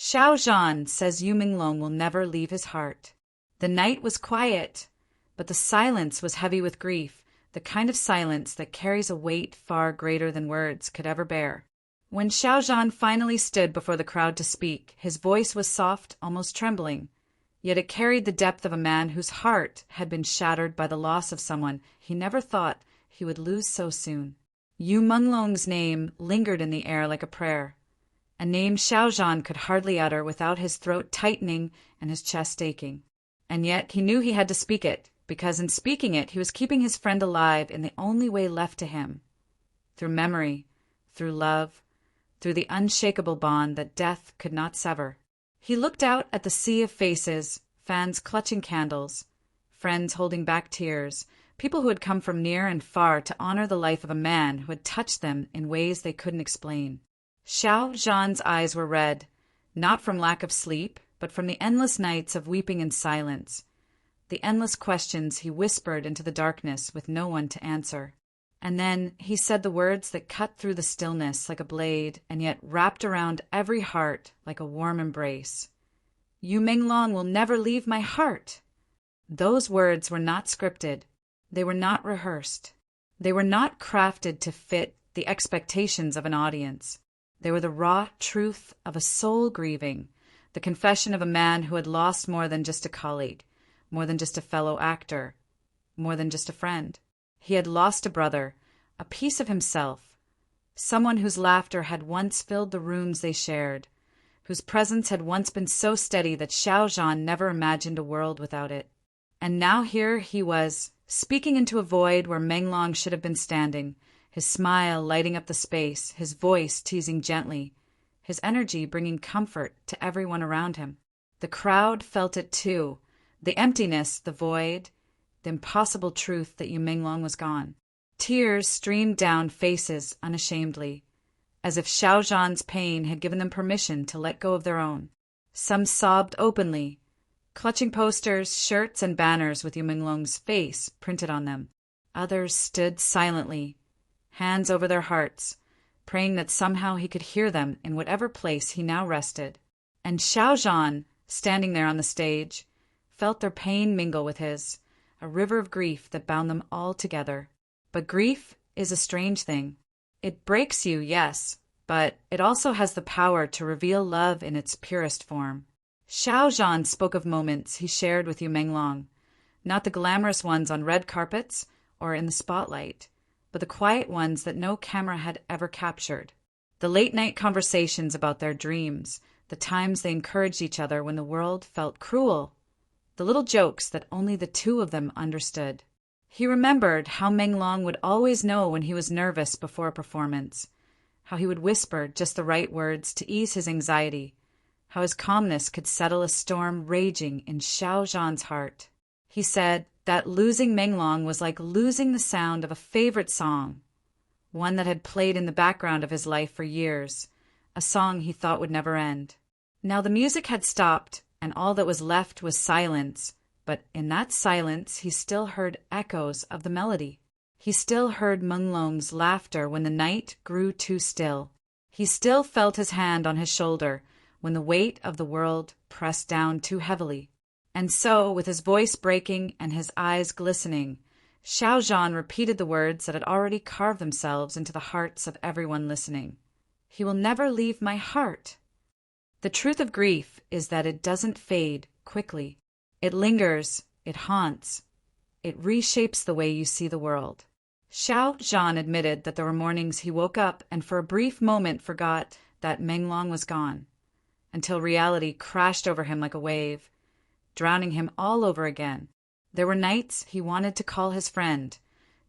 Xiao Zhan says Yu Menglong will never leave his heart. The night was quiet, but the silence was heavy with grief, the kind of silence that carries a weight far greater than words could ever bear. When Xiao Zhan finally stood before the crowd to speak, his voice was soft, almost trembling, yet it carried the depth of a man whose heart had been shattered by the loss of someone he never thought he would lose so soon. Yu Menglong's name lingered in the air like a prayer, a name Xiao Zhan could hardly utter without his throat tightening and his chest aching. And yet he knew he had to speak it, because in speaking it he was keeping his friend alive in the only way left to him, through memory, through love, through the unshakable bond that death could not sever. He looked out at the sea of faces, fans clutching candles, friends holding back tears, people who had come from near and far to honor the life of a man who had touched them in ways they couldn't explain. Xiao Zhan's eyes were red, not from lack of sleep, but from the endless nights of weeping in silence, the endless questions he whispered into the darkness with no one to answer. And then he said the words that cut through the stillness like a blade and yet wrapped around every heart like a warm embrace. Yu Menglong will never leave my heart. Those words were not scripted. They were not rehearsed. They were not crafted to fit the expectations of an audience. They were the raw truth of a soul grieving, the confession of a man who had lost more than just a colleague, more than just a fellow actor, more than just a friend. He had lost a brother, a piece of himself, someone whose laughter had once filled the rooms they shared, whose presence had once been so steady that Xiao Zhan never imagined a world without it. And now here he was, speaking into a void where Menglong should have been standing, his smile lighting up the space, his voice teasing gently, his energy bringing comfort to everyone around him. The crowd felt it too, the emptiness, the void, the impossible truth that Yu Menglong was gone. Tears streamed down faces unashamedly, as if Xiao Zhan's pain had given them permission to let go of their own. Some sobbed openly, clutching posters, shirts, and banners with Yu Menglong's face printed on them. Others stood silently, hands over their hearts, praying that somehow he could hear them in whatever place he now rested. And Xiao Zhan, standing there on the stage, felt their pain mingle with his, a river of grief that bound them all together. But grief is a strange thing. It breaks you, yes, but it also has the power to reveal love in its purest form. Xiao Zhan spoke of moments he shared with Yu Menglong, not the glamorous ones on red carpets or in the spotlight, but the quiet ones that no camera had ever captured. The late-night conversations about their dreams, the times they encouraged each other when the world felt cruel, the little jokes that only the two of them understood. He remembered how Menglong would always know when he was nervous before a performance, how he would whisper just the right words to ease his anxiety, how his calmness could settle a storm raging in Xiao Zhan's heart. He said that losing Menglong was like losing the sound of a favorite song, one that had played in the background of his life for years, a song he thought would never end. Now the music had stopped, and all that was left was silence, but in that silence he still heard echoes of the melody. He still heard Menglong's laughter when the night grew too still. He still felt his hand on his shoulder when the weight of the world pressed down too heavily. And so, with his voice breaking and his eyes glistening, Xiao Zhan repeated the words that had already carved themselves into the hearts of everyone listening. He will never leave my heart. The truth of grief is that it doesn't fade quickly. It lingers, it haunts, it reshapes the way you see the world. Xiao Zhan admitted that there were mornings he woke up and for a brief moment forgot that Menglong was gone, until reality crashed over him like a wave, drowning him all over again. There were nights he wanted to call his friend,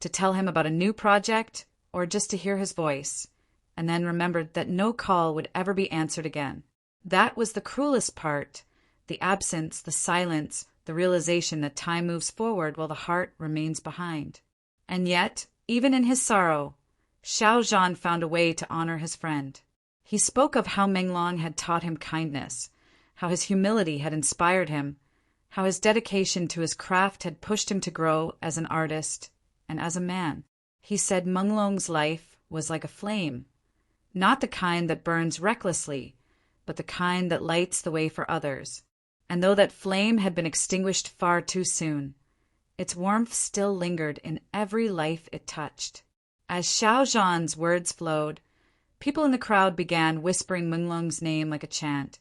to tell him about a new project, or just to hear his voice, and then remembered that no call would ever be answered again. That was the cruelest part, the absence, the silence, the realization that time moves forward while the heart remains behind. And yet, even in his sorrow, Xiao Zhan found a way to honor his friend. He spoke of how Menglong had taught him kindness, how his humility had inspired him, how his dedication to his craft had pushed him to grow as an artist and as a man. He said Menglong's life was like a flame, not the kind that burns recklessly, but the kind that lights the way for others. And though that flame had been extinguished far too soon, its warmth still lingered in every life it touched. As Xiao Zhan's words flowed, people in the crowd began whispering Menglong's name like a chant,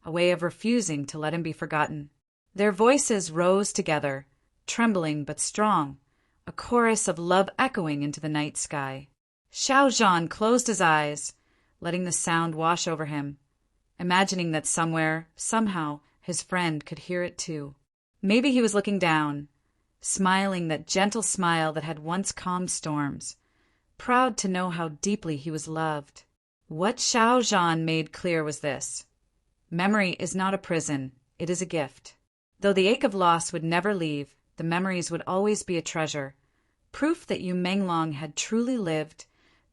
a way of refusing to let him be forgotten. Their voices rose together, trembling but strong, a chorus of love echoing into the night sky. Xiao Zhan closed his eyes, letting the sound wash over him, imagining that somewhere, somehow, his friend could hear it too. Maybe he was looking down, smiling that gentle smile that had once calmed storms, proud to know how deeply he was loved. What Xiao Zhan made clear was this: memory is not a prison, it is a gift. Though the ache of loss would never leave, the memories would always be a treasure, proof that Yu Menglong had truly lived,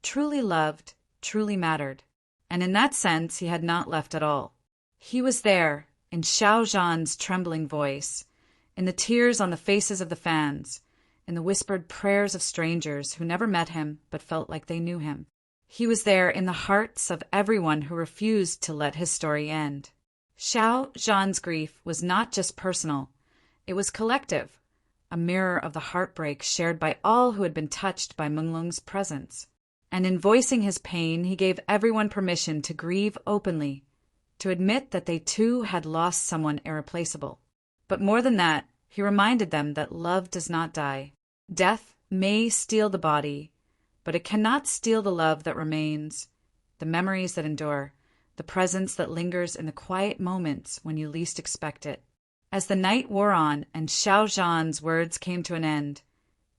truly loved, truly mattered. And in that sense he had not left at all. He was there, in Xiao Zhan's trembling voice, in the tears on the faces of the fans, in the whispered prayers of strangers who never met him but felt like they knew him. He was there in the hearts of everyone who refused to let his story end. Xiao Zhan's grief was not just personal, it was collective, a mirror of the heartbreak shared by all who had been touched by Menglong's presence. And in voicing his pain, he gave everyone permission to grieve openly, to admit that they too had lost someone irreplaceable. But more than that, he reminded them that love does not die. Death may steal the body, but it cannot steal the love that remains, the memories that endure, the presence that lingers in the quiet moments when you least expect it. As the night wore on and Xiao Zhan's words came to an end,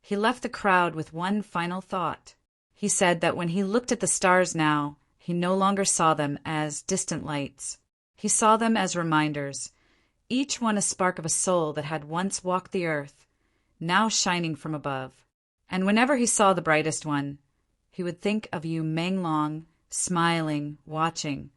he left the crowd with one final thought. He said that when he looked at the stars now, he no longer saw them as distant lights. He saw them as reminders, each one a spark of a soul that had once walked the earth, now shining from above. And whenever he saw the brightest one, he would think of Yu Menglong, smiling, watching,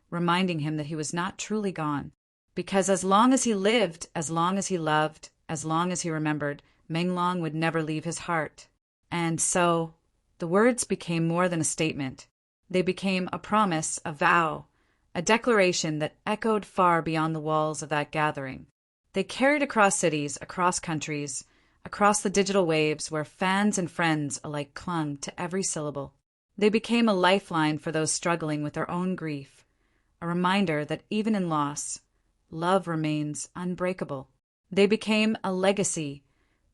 reminding him that he was not truly gone. Because as long as he lived, as long as he loved, as long as he remembered, Menglong would never leave his heart. And so, the words became more than a statement. They became a promise, a vow, a declaration that echoed far beyond the walls of that gathering. They carried across cities, across countries, across the digital waves where fans and friends alike clung to every syllable. They became a lifeline for those struggling with their own grief, a reminder that even in loss, love remains unbreakable. They became a legacy,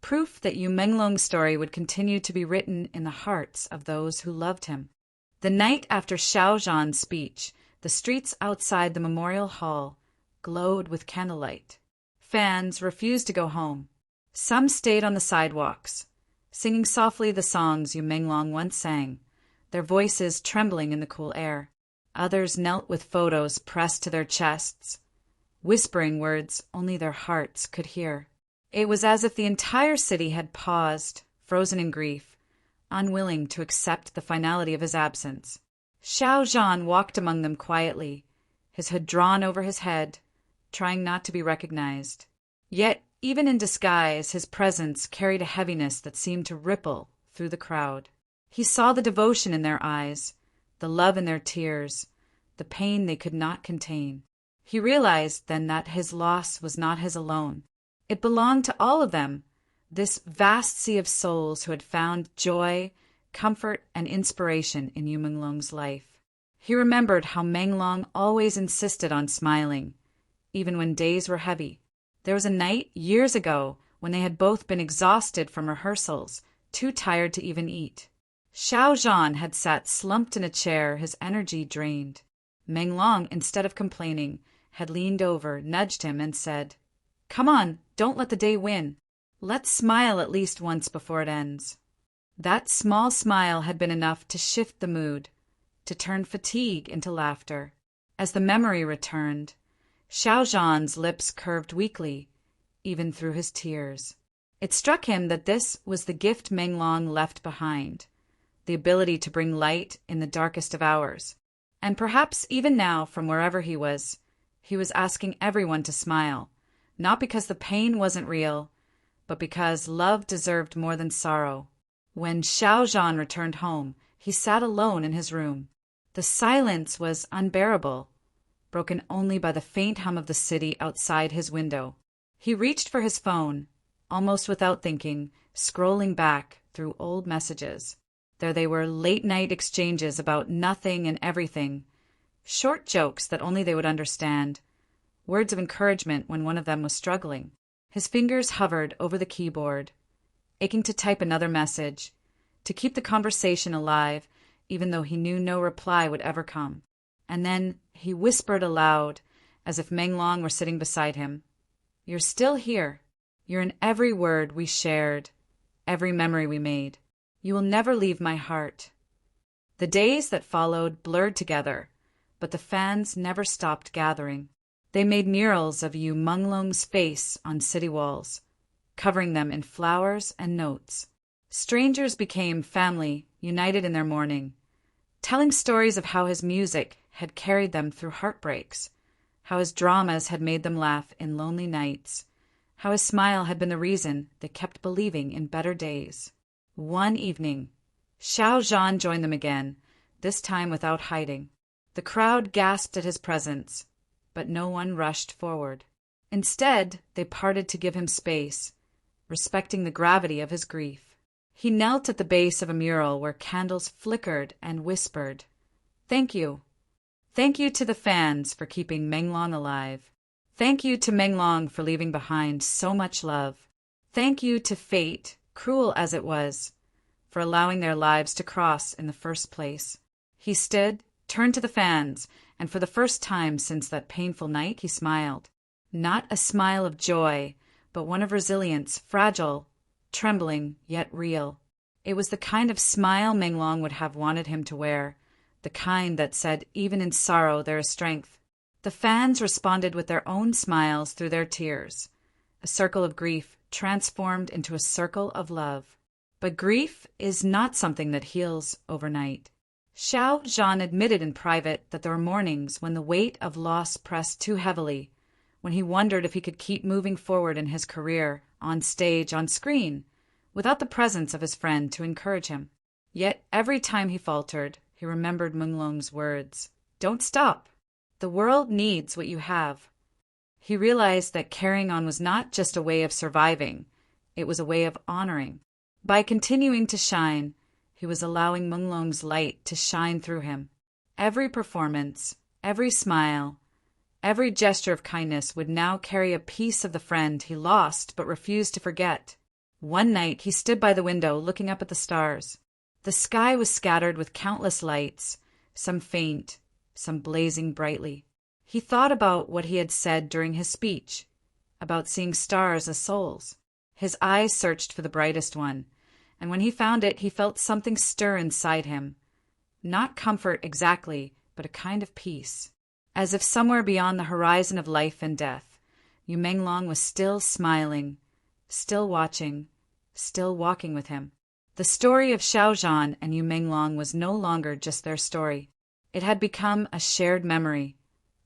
proof that Yu Menglong's story would continue to be written in the hearts of those who loved him. The night after Xiao Zhan's speech, the streets outside the memorial hall glowed with candlelight. Fans refused to go home. Some stayed on the sidewalks, singing softly the songs Yu Menglong once sang, their voices trembling in the cool air. Others knelt with photos pressed to their chests, whispering words only their hearts could hear. It was as if the entire city had paused, frozen in grief, unwilling to accept the finality of his absence. Xiao Zhan walked among them quietly, his hood drawn over his head, trying not to be recognized. Yet, even in disguise, his presence carried a heaviness that seemed to ripple through the crowd. He saw the devotion in their eyes, the love in their tears, the pain they could not contain. He realized then that his loss was not his alone. It belonged to all of them, this vast sea of souls who had found joy, comfort, and inspiration in Yu Menglong's life. He remembered how Menglong always insisted on smiling, even when days were heavy. There was a night, years ago, when they had both been exhausted from rehearsals, too tired to even eat. Xiao Zhan had sat slumped in a chair, his energy drained. Menglong, instead of complaining, had leaned over, nudged him, and said, "Come on, don't let the day win. Let's smile at least once before it ends." That small smile had been enough to shift the mood, to turn fatigue into laughter. As the memory returned, Xiao Zhan's lips curved weakly, even through his tears. It struck him that this was the gift Menglong left behind, the ability to bring light in the darkest of hours. And perhaps even now, from wherever he was asking everyone to smile, not because the pain wasn't real, but because love deserved more than sorrow. When Xiao Zhan returned home, he sat alone in his room. The silence was unbearable. broken only by the faint hum of the city outside his window. He reached for his phone, almost without thinking, scrolling back through old messages. There they were, late-night exchanges about nothing and everything, short jokes that only they would understand, words of encouragement when one of them was struggling. His fingers hovered over the keyboard, aching to type another message, to keep the conversation alive, even though he knew no reply would ever come. And then he whispered aloud, as if Menglong were sitting beside him, "You're still here. You're in every word we shared, every memory we made. You will never leave my heart." The days that followed blurred together, but the fans never stopped gathering. They made murals of Yu Menglong's face on city walls, covering them in flowers and notes. Strangers became family, united in their mourning, telling stories of how his music had carried them through heartbreaks, how his dramas had made them laugh in lonely nights, how his smile had been the reason they kept believing in better days. One evening, Xiao Zhan joined them again, this time without hiding. The crowd gasped at his presence, but no one rushed forward. Instead, they parted to give him space, respecting the gravity of his grief. He knelt at the base of a mural where candles flickered and whispered, "Thank you. Thank you to the fans for keeping Menglong alive. Thank you to Menglong for leaving behind so much love. Thank you to fate, cruel as it was, for allowing their lives to cross in the first place." He stood, turned to the fans, and for the first time since that painful night he smiled. Not a smile of joy, but one of resilience, fragile, trembling, yet real. It was the kind of smile Menglong would have wanted him to wear, the kind that said, even in sorrow there is strength. The fans responded with their own smiles through their tears, a circle of grief transformed into a circle of love. But grief is not something that heals overnight. Xiao Zhan admitted in private that there were mornings when the weight of loss pressed too heavily, when he wondered if he could keep moving forward in his career, on stage, on screen, without the presence of his friend to encourage him. Yet every time he faltered, he remembered Menglong's words, "Don't stop. The world needs what you have." He realized that carrying on was not just a way of surviving, it was a way of honoring. By continuing to shine, he was allowing Menglong's light to shine through him. Every performance, every smile, every gesture of kindness would now carry a piece of the friend he lost but refused to forget. One night he stood by the window looking up at the stars. The sky was scattered with countless lights, some faint, some blazing brightly. He thought about what he had said during his speech, about seeing stars as souls. His eyes searched for the brightest one, and when he found it, he felt something stir inside him. Not comfort exactly, but a kind of peace. As if somewhere beyond the horizon of life and death, Yu Menglong was still smiling, still watching, still walking with him. The story of Xiao Zhan and Yu Menglong was no longer just their story. It had become a shared memory,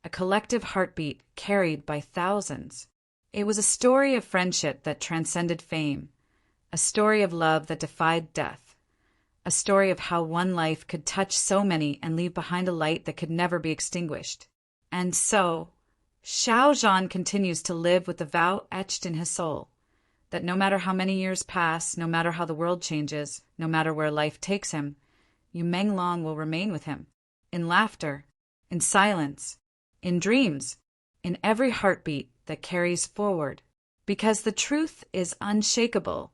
a collective heartbeat carried by thousands. It was a story of friendship that transcended fame, a story of love that defied death, a story of how one life could touch so many and leave behind a light that could never be extinguished. And so, Xiao Zhan continues to live with the vow etched in his soul, that no matter how many years pass, no matter how the world changes, no matter where life takes him, Yu Menglong will remain with him, in laughter, in silence, in dreams, in every heartbeat that carries forward. Because the truth is unshakable.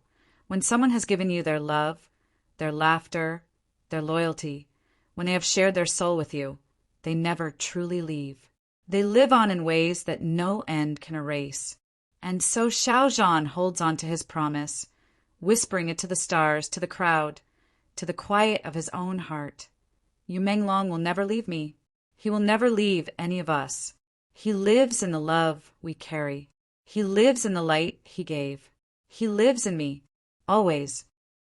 When someone has given you their love, their laughter, their loyalty, when they have shared their soul with you, they never truly leave. They live on in ways that no end can erase. And so Xiao Zhan holds on to his promise, whispering it to the stars, to the crowd, to the quiet of his own heart. Yu Menglong will never leave me. He will never leave any of us. He lives in the love we carry. He lives in the light he gave. He lives in me, always.